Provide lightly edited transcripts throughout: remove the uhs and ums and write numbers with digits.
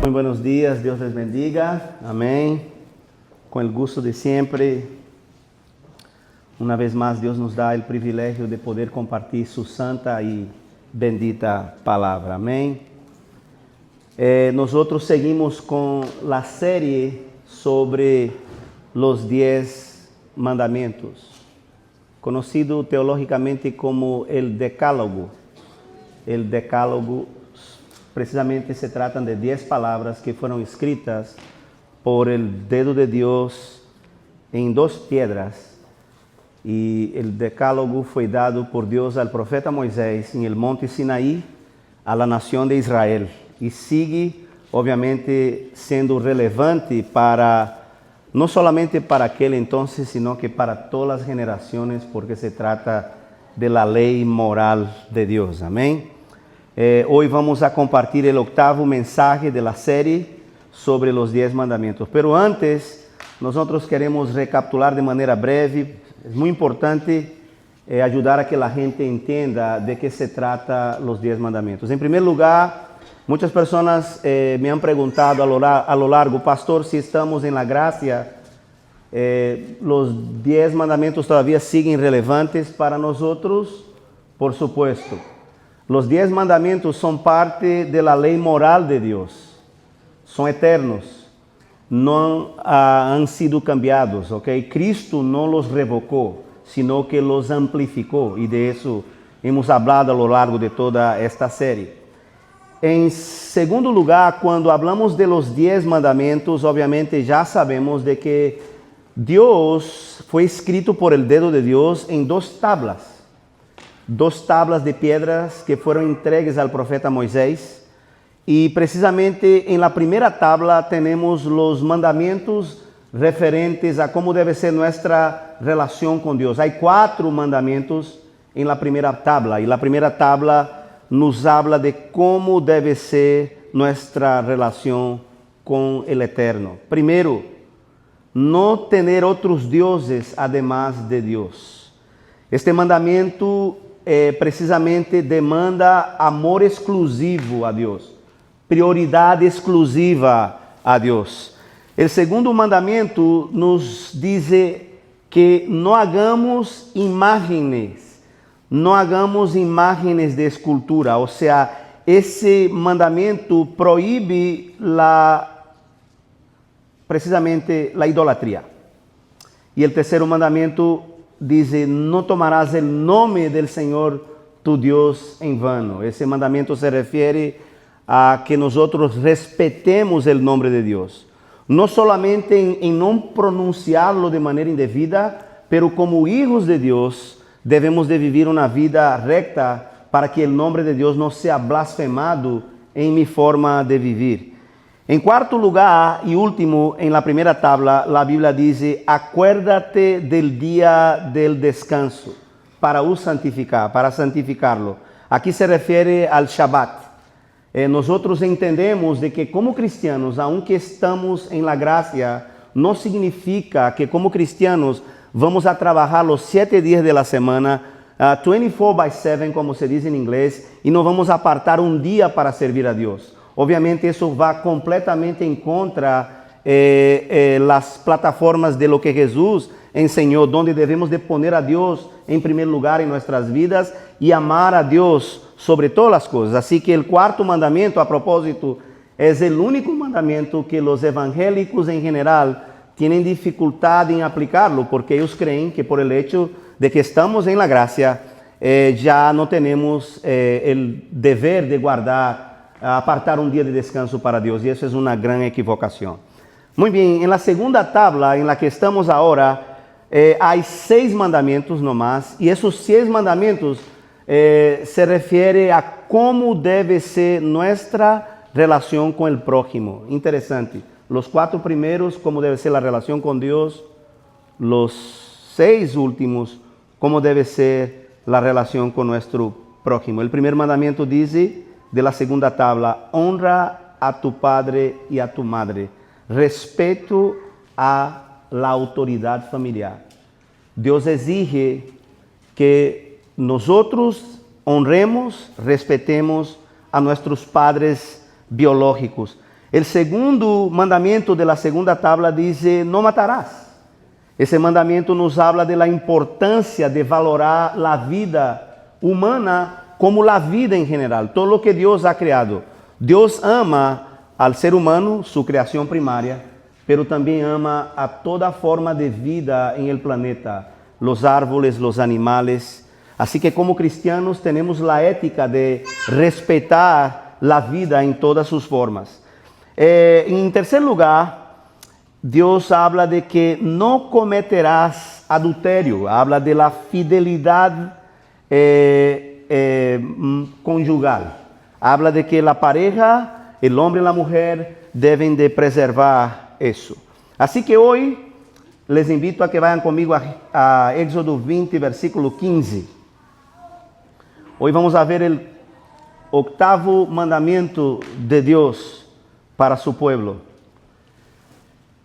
Muy buenos días, Dios les bendiga, amén. Con el gusto de siempre, una vez más Dios nos da el privilegio de poder compartir su santa y bendita palabra, amén. Nosotros seguimos con la serie sobre los 10 mandamientos, conocido teológicamente como el Decálogo. El Decálogo precisamente se tratan de 10 palabras que fueron escritas por el dedo de Dios en 2 piedras. Y el Decálogo fue dado por Dios al profeta Moisés en el monte Sinaí a la nación de Israel. Y sigue, obviamente, siendo relevante para, no solamente para aquel entonces, sino que para todas las generaciones, porque se trata de la ley moral de Dios. Amén. Hoy vamos a compartir el 8º mensaje de la serie sobre los 10 mandamientos. Pero antes, nosotros queremos recapitular de manera breve. Es muy importante ayudar a que la gente entienda de qué se trata los 10 mandamientos. En primer lugar, muchas personas me han preguntado a lo largo, pastor, si estamos en la gracia, los 10 mandamientos todavía siguen relevantes para nosotros. Por supuesto. Los 10 mandamientos son parte de la ley moral de Dios. Son eternos. No han sido cambiados, ¿ok? Cristo no los revocó, sino que los amplificó. Y de eso hemos hablado a lo largo de toda esta serie. En segundo lugar, cuando hablamos de los 10 mandamientos, obviamente ya sabemos de que Dios fue escrito por el dedo de Dios en 2 tablas. 2 tablas de piedras que fueron entregues al profeta Moisés. Y precisamente en la primera tabla tenemos los mandamientos referentes a cómo debe ser nuestra relación con Dios. Hay 4 mandamientos en la primera tabla. Y la primera tabla nos habla de cómo debe ser nuestra relación con el Eterno. Primero, no tener otros dioses además de Dios. Este mandamiento precisamente demanda amor exclusivo a Dios, prioridad exclusiva a Dios. El segundo mandamiento nos dice que no hagamos imágenes de escultura, o sea, ese mandamiento prohíbe precisamente la idolatría. Y el tercer mandamiento dice, no tomarás el nombre del Señor tu Dios en vano. Ese mandamiento se refiere a que nosotros respetemos el nombre de Dios. No solamente en no pronunciarlo de manera indebida, pero como hijos de Dios debemos de vivir una vida recta para que el nombre de Dios no sea blasfemado en mi forma de vivir. En cuarto lugar y último, en la primera tabla, la Biblia dice, acuérdate del día del descanso para santificarlo. Aquí se refiere al Shabbat. Nosotros entendemos de que como cristianos, aunque estamos en la gracia, no significa que como cristianos vamos a trabajar los 7 días de la semana, 24/7, como se dice en inglés, y no vamos a apartar un día para servir a Dios. Obviamente eso va completamente en contra las plataformas de lo que Jesús enseñó, donde debemos de poner a Dios en primer lugar en nuestras vidas y amar a Dios sobre todas las cosas. Así que el cuarto mandamiento, a propósito, es el único mandamiento que los evangélicos en general tienen dificultad en aplicarlo, porque ellos creen que por el hecho de que estamos en la gracia, ya no tenemos el deber de apartar un día de descanso para Dios, y eso es una gran equivocación. Muy bien, en la segunda tabla en la que estamos ahora, hay 6 mandamientos nomás, y esos 6 mandamientos se refiere a cómo debe ser nuestra relación con el prójimo. Interesante, los 4 primeros, cómo debe ser la relación con Dios, los 6 últimos, cómo debe ser la relación con nuestro prójimo. El primer mandamiento dice, de la segunda tabla, honra a tu padre y a tu madre, respeto a la autoridad familiar. Dios exige que nosotros honremos, respetemos a nuestros padres biológicos. El segundo mandamiento de la segunda tabla dice, no matarás. Ese mandamiento nos habla de la importancia de valorar la vida humana como la vida en general, todo lo que Dios ha creado. Dios ama al ser humano, su creación primaria, pero también ama a toda forma de vida en el planeta, los árboles, los animales. Así que como cristianos tenemos la ética de respetar la vida en todas sus formas. En tercer lugar, Dios habla de que no cometerás adulterio, habla de la fidelidad conyugal, habla de que la pareja, el hombre y la mujer deben de preservar eso. Así que hoy les invito a que vayan conmigo a Éxodo 20, versículo 15. Hoy vamos a ver el octavo mandamiento de Dios para su pueblo.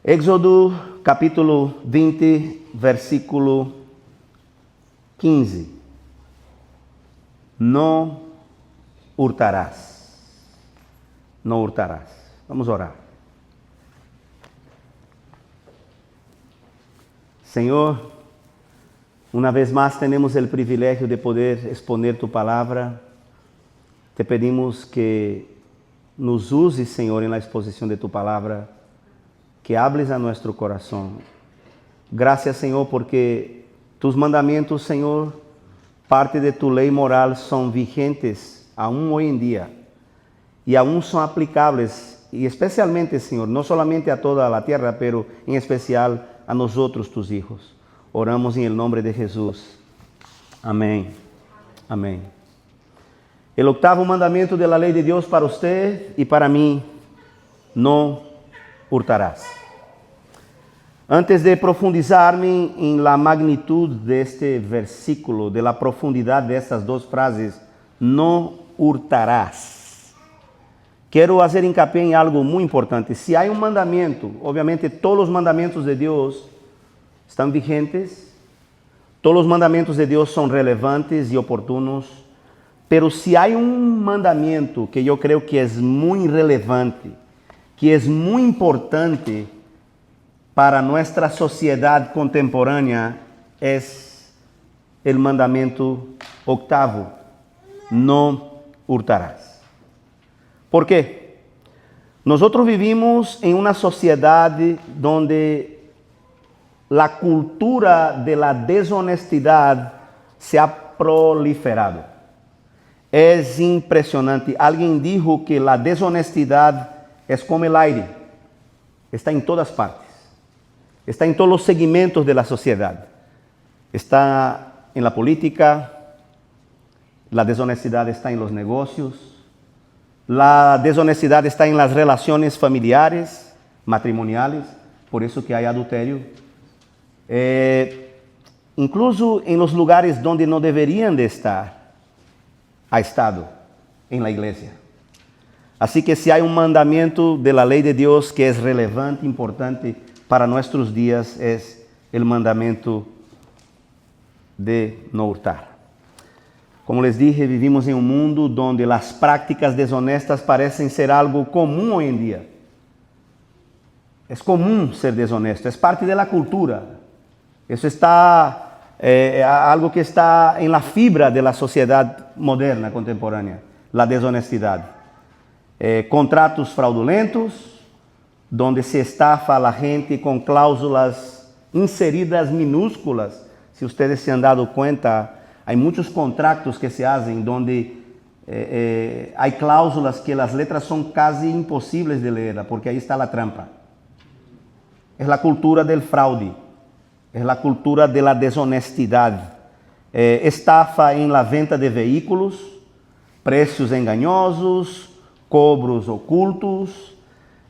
Éxodo capítulo 20, versículo 15. No hurtarás. No hurtarás. Vamos a orar. Señor, una vez más tenemos el privilegio de poder exponer tu palabra. Te pedimos que nos uses, Señor, en la exposición de tu palabra, que hables a nuestro corazón. Gracias, Señor, porque tus mandamientos, Señor, parte de tu ley moral, son vigentes aún hoy en día y aún son aplicables, y especialmente, Señor, no solamente a toda la tierra, pero en especial a nosotros, tus hijos. Oramos en el nombre de Jesús. Amén. Amén. El octavo mandamiento de la ley de Dios para usted y para mí: no hurtarás. Antes de profundizarme en la magnitud de este versículo, de la profundidad de estas dos frases, no hurtarás, quiero hacer hincapié en algo muy importante. Si hay un mandamiento, obviamente todos los mandamientos de Dios están vigentes, todos los mandamientos de Dios son relevantes y oportunos, pero si hay un mandamiento que yo creo que es muy relevante, que es muy importante para nuestra sociedad contemporánea, es el mandamiento octavo: no hurtarás. ¿Por qué? Nosotros vivimos en una sociedad donde la cultura de la deshonestidad se ha proliferado. Es impresionante. Alguien dijo que la deshonestidad es como el aire. Está en todas partes. Está en todos los segmentos de la sociedad. Está en la política. La deshonestidad está en los negocios. La deshonestidad está en las relaciones familiares, matrimoniales. Por eso que hay adulterio. Incluso en los lugares donde no deberían de estar, ha estado en la iglesia. Así que si hay un mandamiento de la ley de Dios que es relevante, importante para nuestros días, es el mandamiento de no hurtar. Como les dije, vivimos en un mundo donde las prácticas deshonestas parecen ser algo común hoy en día. Es común ser deshonesto, es parte de la cultura. Eso está algo que está en la fibra de la sociedad moderna, contemporánea, la deshonestidad. Contratos fraudulentos, donde se estafa a la gente con cláusulas inseridas minúsculas. Si ustedes se han dado cuenta, hay muchos contratos que se hacen donde hay cláusulas que las letras son casi imposibles de leer, porque ahí está la trampa. Es la cultura del fraude. Es la cultura de la deshonestidad. Estafa en la venta de vehículos, precios engañosos, cobros ocultos,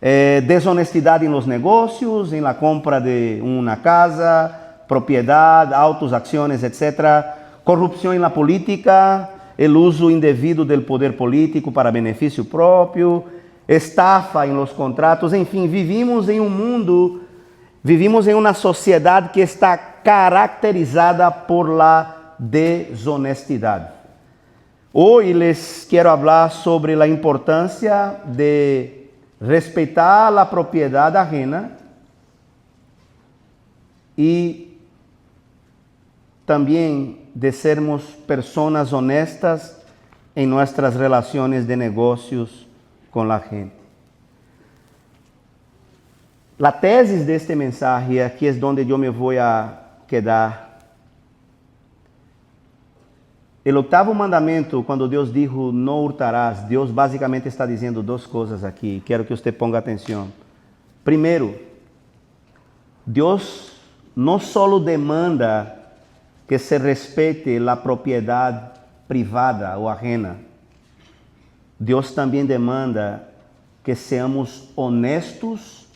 deshonestidad en los negocios, en la compra de una casa, propiedad, autos, acciones, etc. Corrupción en la política, el uso indebido del poder político para beneficio propio, estafa en los contratos. En fin, vivimos en un mundo, vivimos en una sociedad que está caracterizada por la deshonestidad. Hoy les quiero hablar sobre la importancia de respetar a propriedade ajena e também de sermos pessoas honestas em nossas relações de negócios com a gente. A tesis deste mensaje, aqui é onde eu me vou a quedar. O octavo mandamento, quando Deus dijo, não hurtarás, Deus basicamente está dizendo duas coisas aqui. Quero que você ponga atenção. Primeiro, Deus não só demanda que se respeite a propriedade privada ou ajena, Deus também demanda que seamos honestos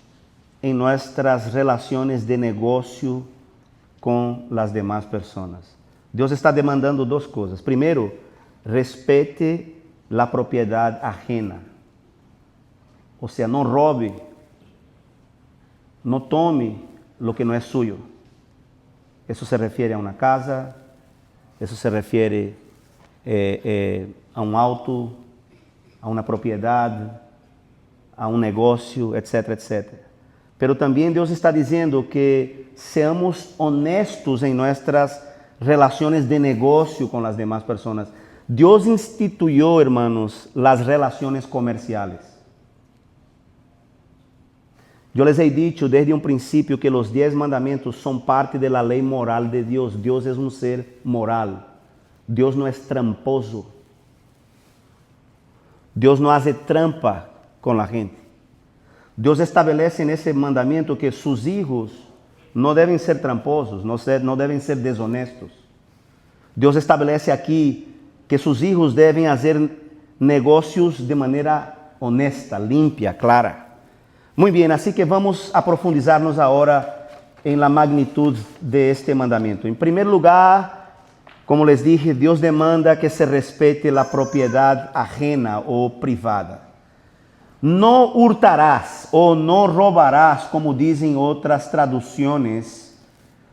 em nossas relações de negócio com as demais pessoas. Deus está demandando duas coisas. Primeiro, respeite a propriedade ajena. Ou seja, não roube, não tome lo que não é suyo. Isso se refere a uma casa, isso se refere a um auto, a uma propriedade, a um negócio, etc, etc. Pero também Deus está dizendo que seamos honestos em nossas relações de negócio com as demais pessoas. Deus instituiu, hermanos, as relações comerciais. Eu les he dicho desde um princípio que os 10 mandamentos são parte da lei moral de Deus. Deus é um ser moral. Deus não é tramposo. Deus não hace trampa com a gente. Deus estabelece nesse mandamento que seus filhos não devem ser tramposos, não devem ser desonestos. Deus estabelece aqui que seus filhos devem fazer negócios de maneira honesta, limpia, clara. Muito bem, assim que vamos a profundizar-nos agora em la magnitud de este mandamento. Em primeiro lugar, como les dije, Deus demanda que se respete a propriedade ajena ou privada. Não hurtarás ou não roubarás, como dizem outras traduções,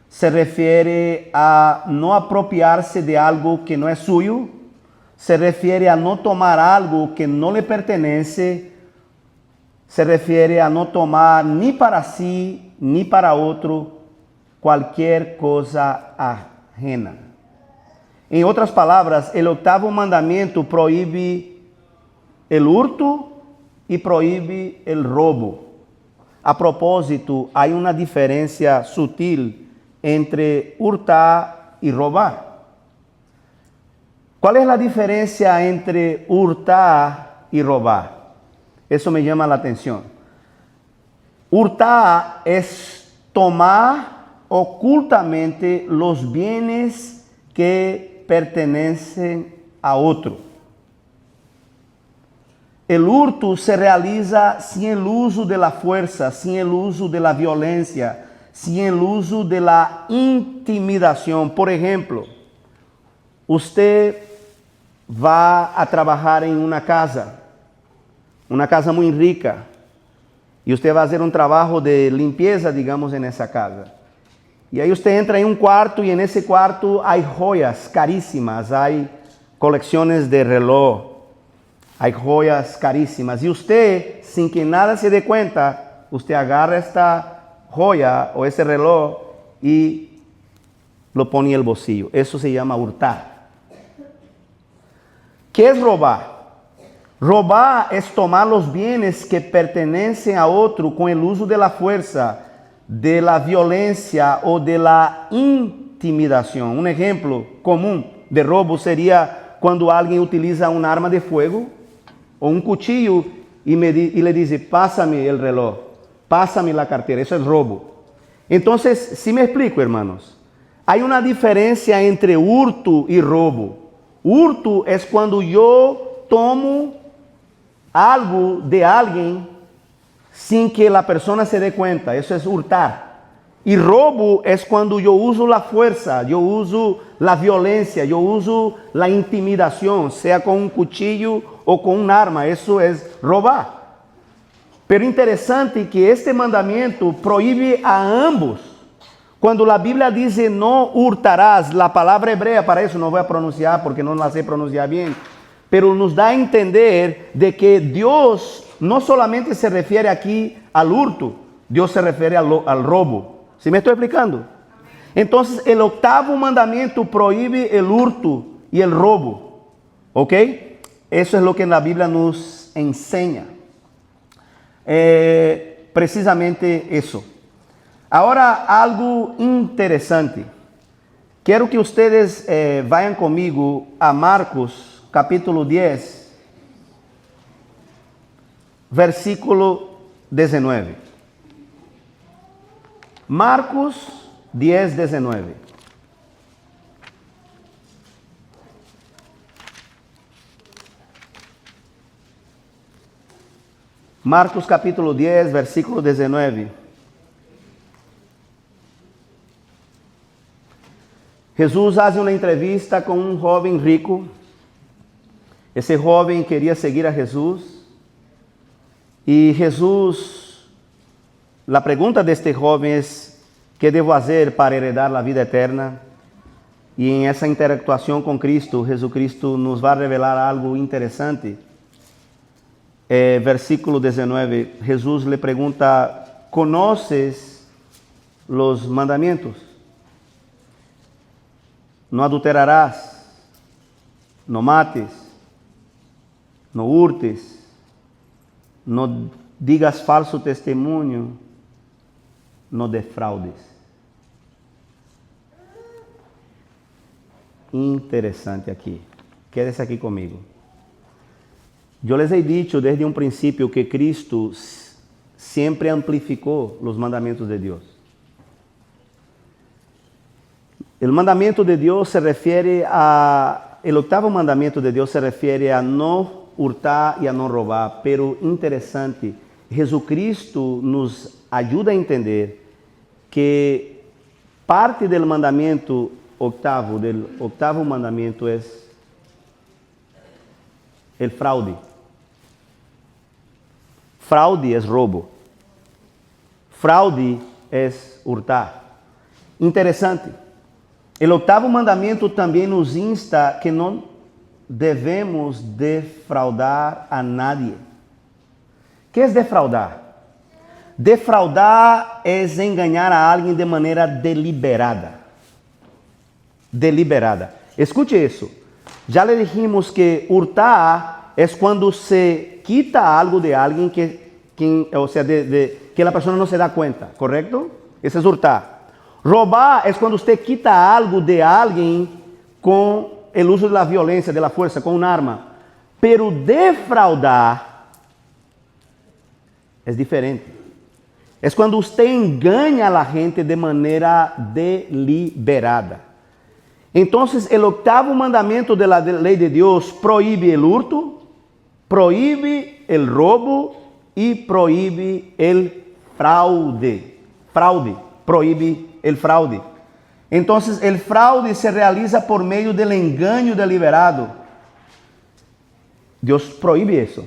se refere a não apropriar-se de algo que não é suyo, se refere a não tomar algo que não lhe pertenece, se refere a não tomar nem para si, nem para outro, qualquer coisa ajena. Em outras palavras, o octavo mandamento proíbe o hurto e proíbe o roubo. A propósito, há uma diferença sutil entre hurtar e roubar. Qual é a diferença entre hurtar e roubar? Isso me chama a atenção. Hurtar é tomar ocultamente os bienes que pertenecem a outro. O hurto se realiza sem o uso da força, sem o uso da violência, sem o uso da intimidação. Por exemplo, você vai a trabalhar em uma casa muito rica, e você vai fazer um trabalho de limpeza, digamos, nessa casa. E aí você entra em um quarto, e nesse quarto há joias caríssimas, há coleções de reloj, há joias caríssimas. E você, sem que nada se dê conta, você agarra esta joia ou esse reloj e lo põe no bolsillo. Isso se chama hurtar. ¿Qué es roubar? Roubar é tomar os bienes que pertenecem a outro com o uso da força, da violência ou da intimidação. Um exemplo comum de roubo seria quando alguém utiliza uma arma de fogo ou um cuchillo e lhe diz: pásame o reloj, pásame a carteira. Isso é roubo. Então, se me explico, hermanos, há uma diferença entre hurto e roubo. Hurto é quando eu tomo algo de alguém sem que a pessoa se dê conta. Isso é hurtar. E roubo é quando eu uso a força, eu uso a violência, eu uso a intimidação, seja com um cuchillo ou com uma arma. Isso é roubar. Pero interessante que este mandamento proíbe a ambos. Quando a Bíblia diz não hurtarás, a palavra hebreia para isso não vou pronunciar porque não la sei pronunciar bem, pero nos dá a entender de que Deus no solamente se refiere aquí al hurto, Dios se refiere al robo. ¿Sí me estoy explicando? Entonces, el octavo mandamiento prohíbe el hurto y el robo. ¿Ok? Eso es lo que la Biblia nos enseña. Precisamente eso. Ahora, algo interesante. Quiero que ustedes vayan conmigo a Marcos, capítulo 10, versículo 19. Marcos 10, 19. Marcos capítulo 10, versículo 19. Jesús hace una entrevista con un joven rico. Ese joven quería seguir a Jesús. Y Jesús, la pregunta de este joven es, ¿qué debo hacer para heredar la vida eterna? Y en esa interactuación con Cristo, Jesucristo nos va a revelar algo interesante. Versículo 19, Jesús le pregunta, ¿conoces los mandamientos? No adulterarás, no mates, no hurtes, no digas falso testimonio, no defraudes. Interesante aquí. Quédese aquí conmigo. Yo les he dicho desde un principio que Cristo siempre amplificó los mandamientos de Dios. El mandamiento de Dios se refiere el octavo mandamiento de Dios se refiere a no hurtar y a no robar, pero interesante, Jesucristo nos ayuda a entender que parte del mandamiento octavo mandamiento es el fraude. Fraude es robo. Fraude es hurtar. Interesante. El octavo mandamiento también nos insta que no debemos defraudar a nadie. ¿Qué es defraudar? Defraudar es engañar a alguien de manera deliberada. Deliberada. Escuche eso. Ya le dijimos que hurtar es cuando se quita algo de alguien que la persona no se da cuenta, ¿correcto? Ese es hurtar. Robar es cuando usted quita algo de alguien con el uso de la violencia, de la fuerza, con un arma. Pero defraudar es diferente. Es cuando usted engaña a la gente de manera deliberada. Entonces, el octavo mandamiento de la ley de Dios prohíbe el hurto, prohíbe el robo y prohíbe el fraude. Prohíbe el fraude. Entonces, el fraude se realiza por medio del engaño deliberado. Dios prohíbe eso,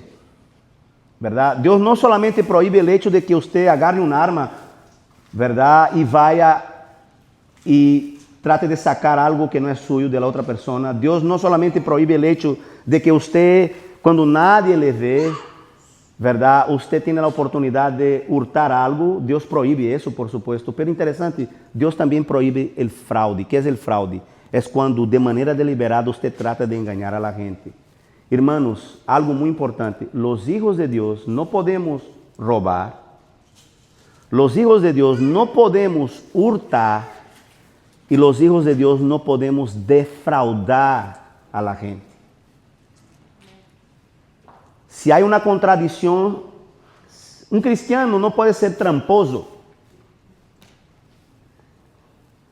¿verdad? Dios no solamente prohíbe el hecho de que usted agarre un arma, ¿verdad? Y vaya y trate de sacar algo que no es suyo de la otra persona. Dios no solamente prohíbe el hecho de que usted, cuando nadie le ve, ¿verdad? Usted tiene la oportunidad de hurtar algo. Dios prohíbe eso, por supuesto. Pero interesante, Dios también prohíbe el fraude. ¿Qué es el fraude? Es cuando de manera deliberada usted trata de engañar a la gente. Hermanos, algo muy importante. Los hijos de Dios no podemos robar. Los hijos de Dios no podemos hurtar. Y los hijos de Dios no podemos defraudar a la gente. Si hay una contradicción, un cristiano no puede ser tramposo.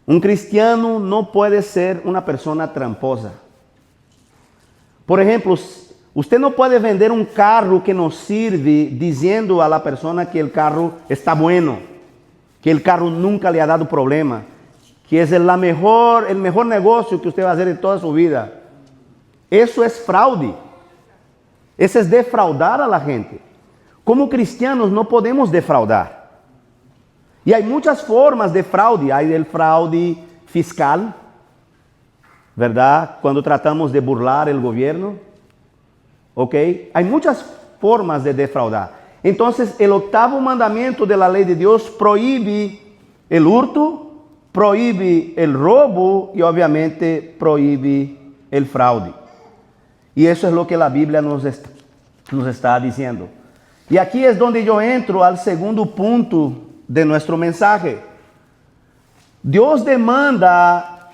Un cristiano no puede ser una persona tramposa. Por ejemplo, usted no puede vender un carro que no sirve diciendo a la persona que el carro está bueno, que el carro nunca le ha dado problema, que es el mejor negocio que usted va a hacer en toda su vida. Eso es fraude. Eso es defraudar a la gente. Como cristianos no podemos defraudar. Y hay muchas formas de fraude. Hay el fraude fiscal, ¿verdad? Cuando tratamos de burlar el gobierno. ¿Ok? Hay muchas formas de defraudar. Entonces, el octavo mandamiento de la ley de Dios prohíbe el hurto, prohíbe el robo y obviamente prohíbe el fraude. Y eso es lo que la Biblia nos está diciendo. Y aquí es donde yo entro al segundo punto de nuestro mensaje. Dios demanda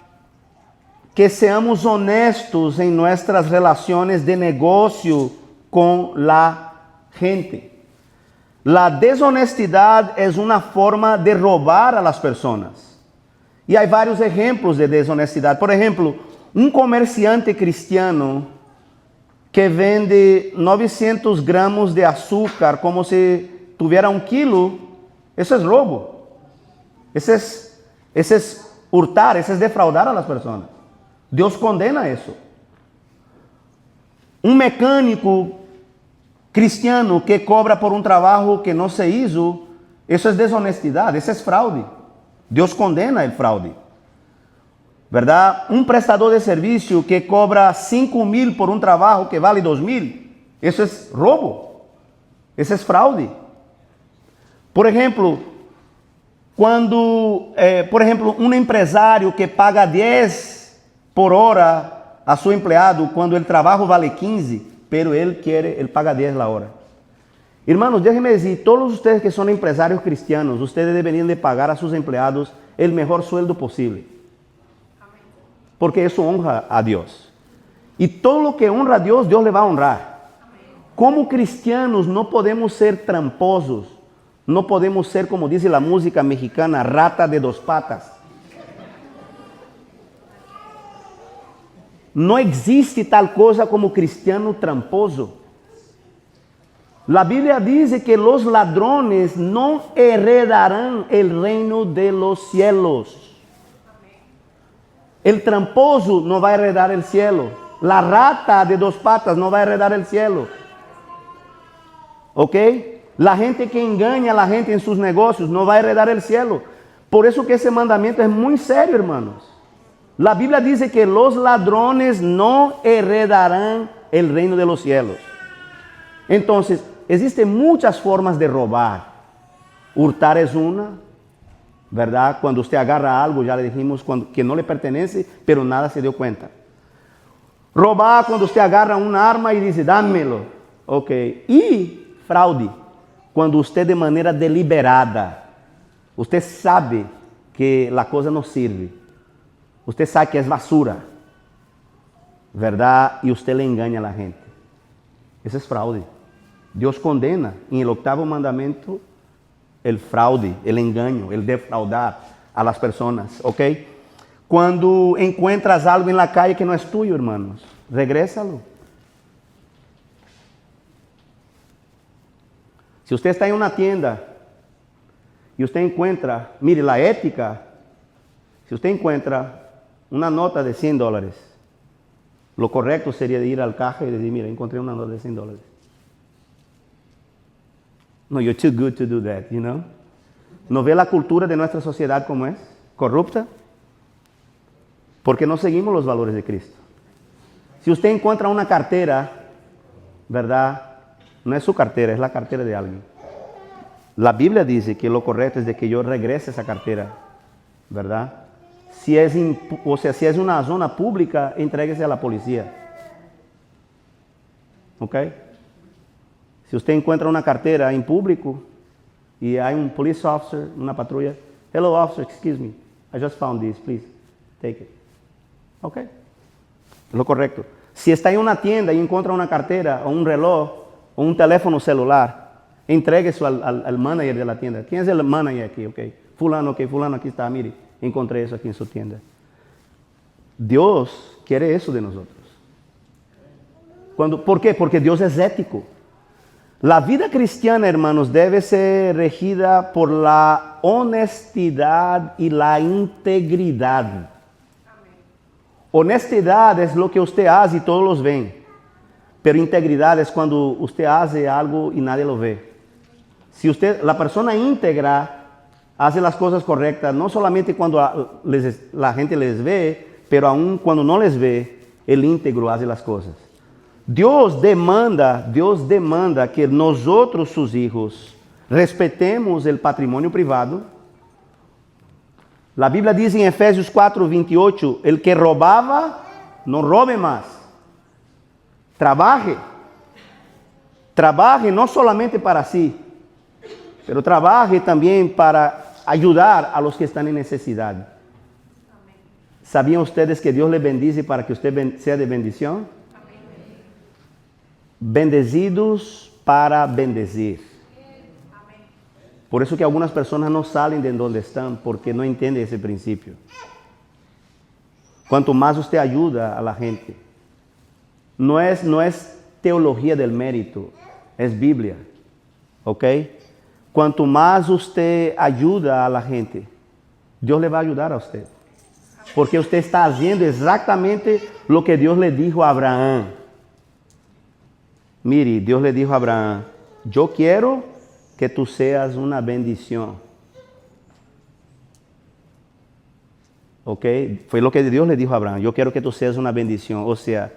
que seamos honestos en nuestras relaciones de negocio con la gente. La deshonestidad es una forma de robar a las personas. Y hay varios ejemplos de deshonestidad. Por ejemplo, un comerciante cristiano que vende 900 gramos de azúcar como si tuviera 1 kilo, eso es robo. Ese es hurtar, ese es defraudar a las personas. Dios condena eso. Un mecánico cristiano que cobra por un trabajo que no se hizo, eso es deshonestidad, eso es fraude. Dios condena el fraude. ¿Verdad? Un prestador de servicio que cobra 5,000 por un trabajo que vale 2,000, eso es robo, eso es fraude. Por ejemplo, un empresario que paga 10 por hora a su empleado cuando el trabajo vale 15, pero él paga 10 la hora. Hermanos, déjenme decir, todos ustedes que son empresarios cristianos, ustedes deberían de pagar a sus empleados el mejor sueldo posible. Porque eso honra a Dios. Y todo lo que honra a Dios, Dios le va a honrar. Como cristianos no podemos ser tramposos. No podemos ser, como dice la música mexicana, rata de 2 patas. No existe tal cosa como cristiano tramposo. La Biblia dice que los ladrones no heredarán el reino de los cielos. El tramposo no va a heredar el cielo. La rata de 2 patas no va a heredar el cielo. ¿Ok? La gente que engaña a la gente en sus negocios no va a heredar el cielo. Por eso que ese mandamiento es muy serio, hermanos. La Biblia dice que los ladrones no heredarán el reino de los cielos. Entonces, existen muchas formas de robar. Hurtar es una, ¿verdad? Cuando usted agarra algo, ya le dijimos, que no le pertenece, pero nada se dio cuenta. Robar cuando usted agarra un arma y dice, dámelo. Ok. Y fraude, cuando usted de manera deliberada, usted sabe que la cosa no sirve. Usted sabe que es basura, ¿verdad? Y usted le engaña a la gente. Ese es fraude. Dios condena en el octavo mandamiento el fraude, el engaño, el defraudar a las personas, ¿ok? Cuando encuentras algo en la calle que no es tuyo, hermanos, regrésalo. Si usted está en una tienda y usted encuentra, mire, la ética, si usted encuentra una nota de $100, lo correcto sería de ir al caja y decir, mira, encontré una nota de $100. No, you're too good to do that, you know. ¿No ve la cultura de nuestra sociedad como es? Corrupta. Porque no seguimos los valores de Cristo. Si usted encuentra una cartera, ¿verdad? No es su cartera, es la cartera de alguien. La Biblia dice que lo correcto es de que yo regrese esa cartera, ¿verdad? Si es una zona pública, entréguese a la policía. ¿Ok? Si usted encuentra una cartera en público y hay un police officer, una patrulla, hello officer, excuse me, I just found this, please, take it. ¿Ok? Es lo correcto. Si está en una tienda y encuentra una cartera o un reloj o un teléfono celular, entréguese al manager de la tienda. ¿Quién es el manager aquí? Ok, fulano, aquí está, mire, encontré eso aquí en su tienda. Dios quiere eso de nosotros. ¿Por qué? Porque Dios es ético. La vida cristiana, hermanos, debe ser regida por la honestidad y la integridad. Honestidad es lo que usted hace y todos los ven. Pero integridad es cuando usted hace algo y nadie lo ve. Si la persona íntegra hace las cosas correctas, no solamente cuando la gente les ve, pero aún cuando no les ve, el íntegro hace las cosas. Deus demanda que nós outros, sus hijos, respetemos o patrimônio privado. A Bíblia diz em Efésios 4:28, el que robava, não robe mais. Trabaje não solamente para si, pero trabaje também para ayudar a los que están en necesidad. ¿Sabían ustedes que Dios le bendice para que usted sea de bendición? Bendecidos para bendecir. Por eso que algunas personas no salen de donde están porque no entienden ese principio. Cuanto más usted ayuda a la gente, no es teología del mérito, es Biblia, ¿ok? Cuanto más usted ayuda a la gente, Dios le va a ayudar a usted. Porque usted está haciendo exactamente lo que Dios le dijo a Abraham. Mire, Dios le dijo a Abraham, yo quiero que tú seas una bendición. ¿Ok? Fue lo que Dios le dijo a Abraham, yo quiero que tú seas una bendición. O sea,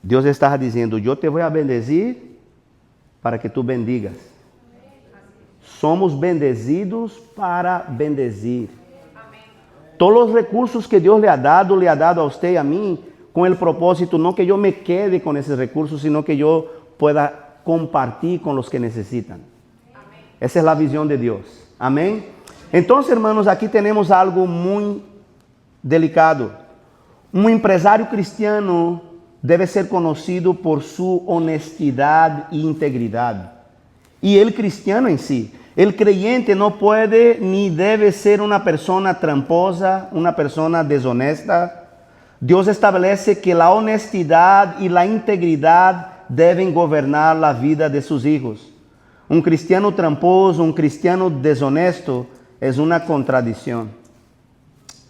Dios estaba diciendo, yo te voy a bendecir para que tú bendigas. Somos bendecidos para bendecir. Todos los recursos que Dios le ha dado a usted y a mí, con el propósito, no que yo me quede con esos recursos, sino que yo pueda compartir con los que necesitan. Esa es la visión de Dios. Amén. Entonces, hermanos, aquí tenemos algo muy delicado. Un empresario cristiano debe ser conocido por su honestidad e integridad. Y el cristiano en sí, el creyente no puede ni debe ser una persona tramposa, una persona deshonesta. Dios establece que la honestidad y la integridad deben gobernar la vida de sus hijos. Un cristiano tramposo, un cristiano deshonesto es una contradicción.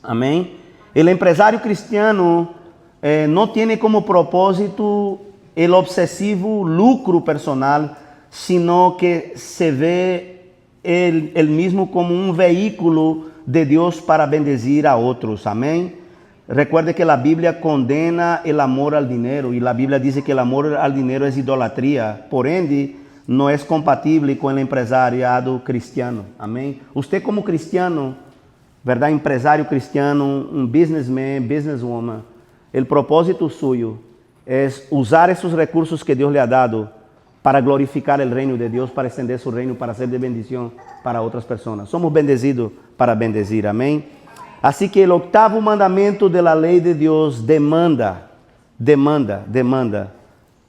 Amén. El empresario cristiano no tiene como propósito el obsesivo lucro personal, sino que se ve él mismo como un vehículo de Dios para bendecir a otros. Amén. Recuerde que la Biblia condena el amor al dinero y la Biblia dice que el amor al dinero es idolatría. Por ende, no es compatible con el empresariado cristiano. Amén. Usted como cristiano, ¿verdad? Empresario cristiano, un businessman, businesswoman, el propósito suyo es usar esos recursos que Dios le ha dado para glorificar el reino de Dios, para extender su reino, para ser de bendición para otras personas. Somos bendecidos para bendecir, amén. Así que el octavo mandamiento de la ley de Dios demanda.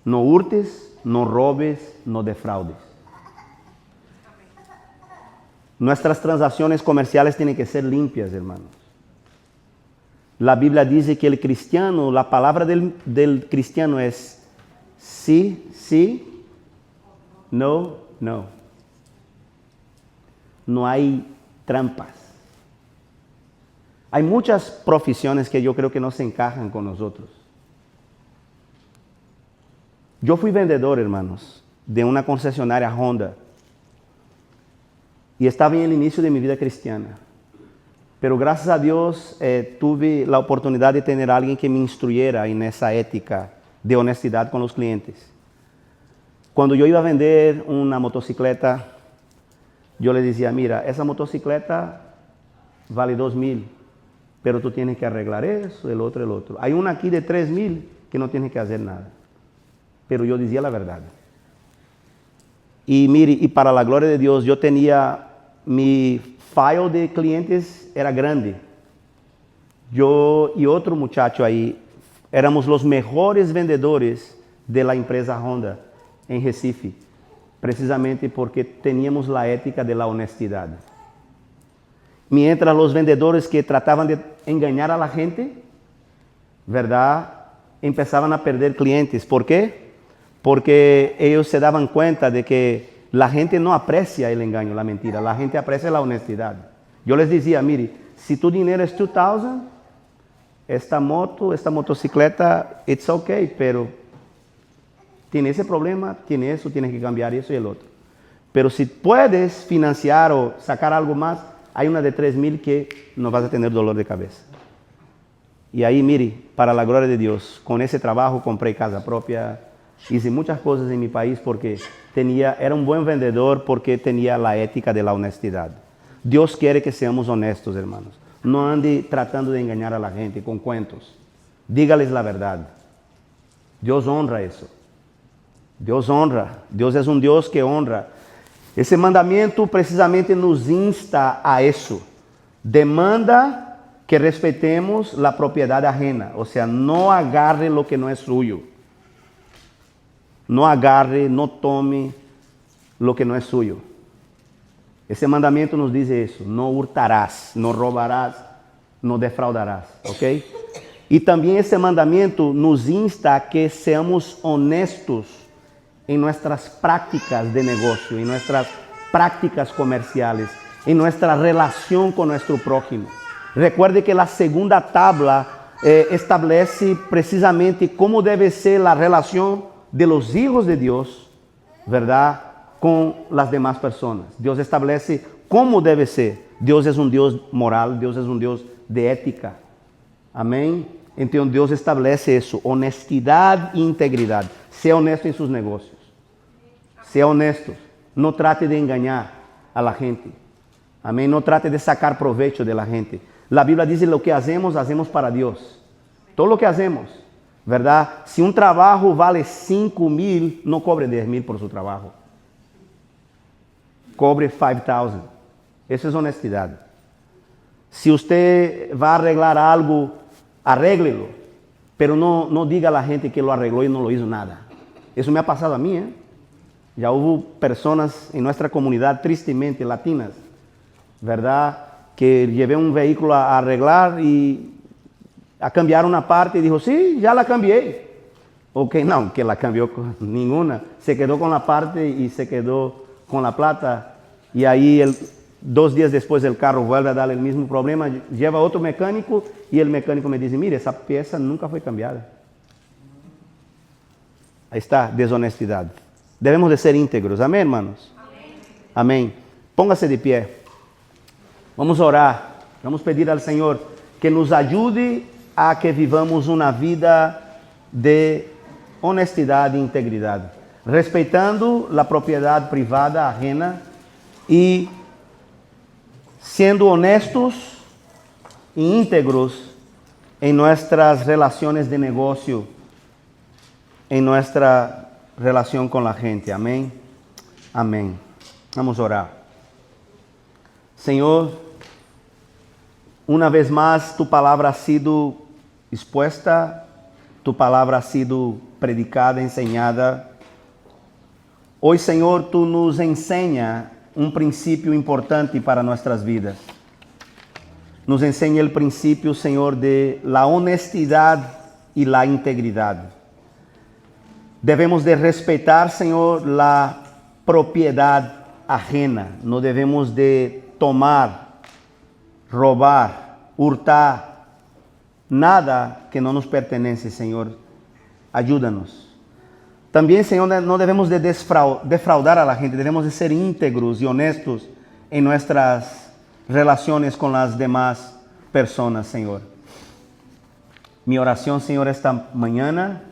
No hurtes, no robes, no defraudes. Nuestras transacciones comerciales tienen que ser limpias, hermanos. La Biblia dice que el cristiano, la palabra del cristiano es sí, sí, no, no. No hay trampas. Hay muchas profesiones que yo creo que no se encajan con nosotros. Yo fui vendedor, hermanos, de una concesionaria Honda. Y estaba en el inicio de mi vida cristiana. Pero gracias a Dios tuve la oportunidad de tener a alguien que me instruyera en esa ética de honestidad con los clientes. Cuando yo iba a vender una motocicleta, yo le decía, mira, esa motocicleta vale 2,000, pero tú tienes que arreglar eso, el otro. Hay una aquí de 3,000 que no tienes que hacer nada. Pero yo decía la verdad. Y mire, y para la gloria de Dios, yo tenía mi file de clientes era grande. Yo y otro muchacho ahí éramos los mejores vendedores de la empresa Honda en Recife, precisamente porque teníamos la ética de la honestidad. Mientras los vendedores que trataban de engañar a la gente, ¿verdad?, empezaban a perder clientes. ¿Por qué? Porque ellos se daban cuenta de que la gente no aprecia el engaño, la mentira. La gente aprecia la honestidad. Yo les decía, mire, si tu dinero es 2,000, esta motocicleta, it's okay, pero tiene ese problema, tiene eso, tienes que cambiar eso y el otro. Pero si puedes financiar o sacar algo más, hay una de 3,000 que no vas a tener dolor de cabeza. Y ahí, mire, para la gloria de Dios, con ese trabajo compré casa propia, Hice muchas cosas en mi país porque era un buen vendedor porque tenía la ética de la honestidad. Dios quiere que seamos honestos, hermanos. No ande tratando de engañar a la gente con cuentos. Dígales la verdad. Dios honra eso. Dios honra. Dios es un Dios que honra. Ese mandamiento precisamente nos insta a eso. Demanda que respetemos la propiedad ajena. O sea, no agarre lo que no es suyo. No agarre, no tome lo que no es suyo. Ese mandamiento nos dice eso. No hurtarás, no robarás, no defraudarás. ¿Ok? Y también ese mandamiento nos insta a que seamos honestos en nuestras prácticas de negocio, en nuestras prácticas comerciales, en nuestra relación con nuestro prójimo. Recuerde que la segunda tabla establece precisamente cómo debe ser la relación de los hijos de Dios, ¿verdad?, con las demás personas. Dios establece cómo debe ser. Dios es un Dios moral, Dios es un Dios de ética. Amén. Entonces Dios establece eso, honestidad e integridad. Sea honesto en sus negocios. Sea honesto. No trate de engañar a la gente. Amén. No trate de sacar provecho de la gente. La Biblia dice lo que hacemos, hacemos para Dios. Todo lo que hacemos, ¿verdad? Si un trabajo vale 5,000, no cobre 10,000 por su trabajo. Cobre 5,000. Eso es honestidad. Si usted va a arreglar algo, arréglelo, pero no diga a la gente que lo arregló y no lo hizo nada. Eso me ha pasado a mí, ¿eh? Ya hubo personas en nuestra comunidad, tristemente latinas, ¿verdad?, que llevé un vehículo a arreglar y a cambiar una parte y dijo, sí, ya la cambié. Ok, no, que la cambió con ninguna. Se quedó con la parte y se quedó con la plata. Y ahí 2 días después el carro vuelve a darle el mismo problema. Lleva otro mecánico y el mecánico me dice, mire, esa pieza nunca fue cambiada. Ahí está, deshonestidad. Debemos de ser íntegros. Amén, hermanos. Amén. Póngase de pie. Vamos a orar. Vamos a pedir al Señor que nos ayude a que vivamos una vida de honestidad e integridad, respetando la propiedad privada ajena y siendo honestos e íntegros en nuestras relaciones de negocio, en nuestra relación con la gente. Amén. Amén. Vamos a orar. Señor, una vez más tu palabra ha sido expuesta, tu palabra ha sido predicada, enseñada. Hoy, Señor, tú nos enseñas un principio importante para nuestras vidas. Nos enseña el principio, Señor, de la honestidad y la integridad. Debemos de respetar, Señor, la propiedad ajena. No debemos de tomar, robar, hurtar, nada que no nos pertenece, Señor. Ayúdanos. También, Señor, no debemos de defraudar a la gente. Debemos de ser íntegros y honestos en nuestras relaciones con las demás personas, Señor. Mi oración, Señor, esta mañana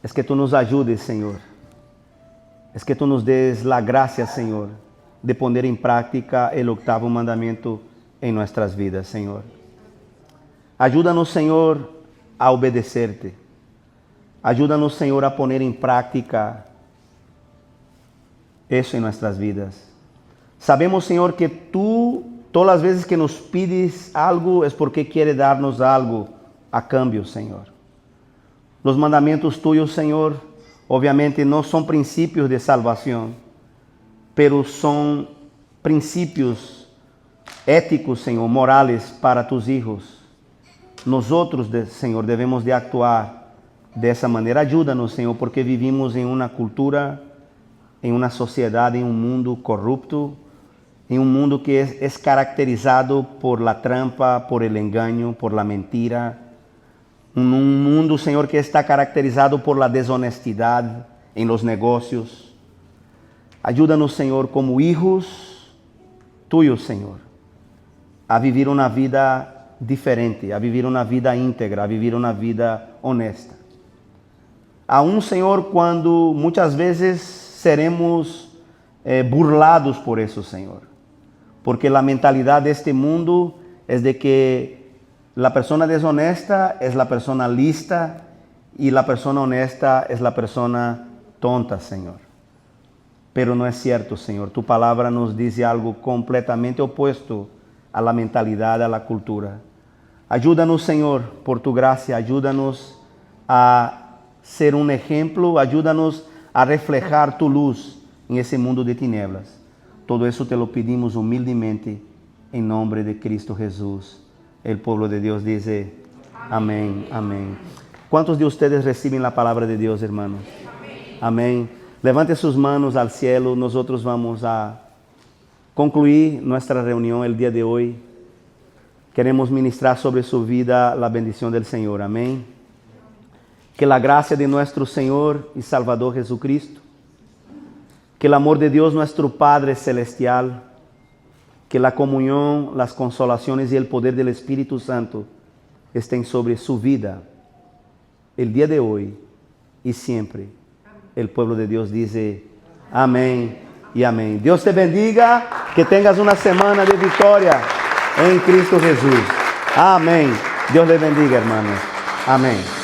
es que tú nos ayudes, Señor. Es que tú nos des la gracia, Señor, de poner en práctica el 8º mandamiento en nuestras vidas, Señor. Ayúdanos, Señor, a obedecerte. Ayúdanos, Señor, a poner en práctica eso en nuestras vidas. Sabemos, Señor, que tú, todas las veces que nos pides algo, es porque quieres darnos algo a cambio, Señor. Los mandamientos tuyos, Señor, obviamente no son principios de salvación, pero son principios éticos, Señor, morales para tus hijos. Nosotros, Señor, debemos de actuar de esa manera. Ayúdanos, Señor, porque vivimos en una cultura, en una sociedad, en un mundo corrupto, en un mundo que es caracterizado por la trampa, por el engaño, por la mentira. Un mundo, Señor, que está caracterizado por la deshonestidad en los negocios. Ayúdanos, Señor, como hijos tuyos, Señor, a vivir una vida diferente, a vivir una vida íntegra, a vivir una vida honesta. Aún, Señor, cuando muchas veces seremos burlados por eso, Señor. Porque la mentalidad de este mundo es de que la persona deshonesta es la persona lista y la persona honesta es la persona tonta, Señor. Pero no es cierto, Señor. Tu palabra nos dice algo completamente opuesto a la mentalidad, a la cultura. Ayúdanos, Señor, por tu gracia. Ayúdanos a ser un ejemplo. Ayúdanos a reflejar tu luz en ese mundo de tinieblas. Todo eso te lo pedimos humildemente en nombre de Cristo Jesús. El pueblo de Dios dice amén, amén. ¿Cuántos de ustedes reciben la palabra de Dios, hermanos? Amén. Levante sus manos al cielo. Nosotros vamos a concluir nuestra reunión el día de hoy. Queremos ministrar sobre su vida la bendición del Señor. Amén. Que la gracia de nuestro Señor y Salvador Jesucristo, que el amor de Dios nuestro Padre Celestial, que la comunión, las consolaciones y el poder del Espíritu Santo estén sobre su vida el día de hoy y siempre. El pueblo de Dios dice amén y amén. Dios te bendiga, que tengas una semana de victoria en Cristo Jesús. Amén. Dios le bendiga, hermanos. Amén.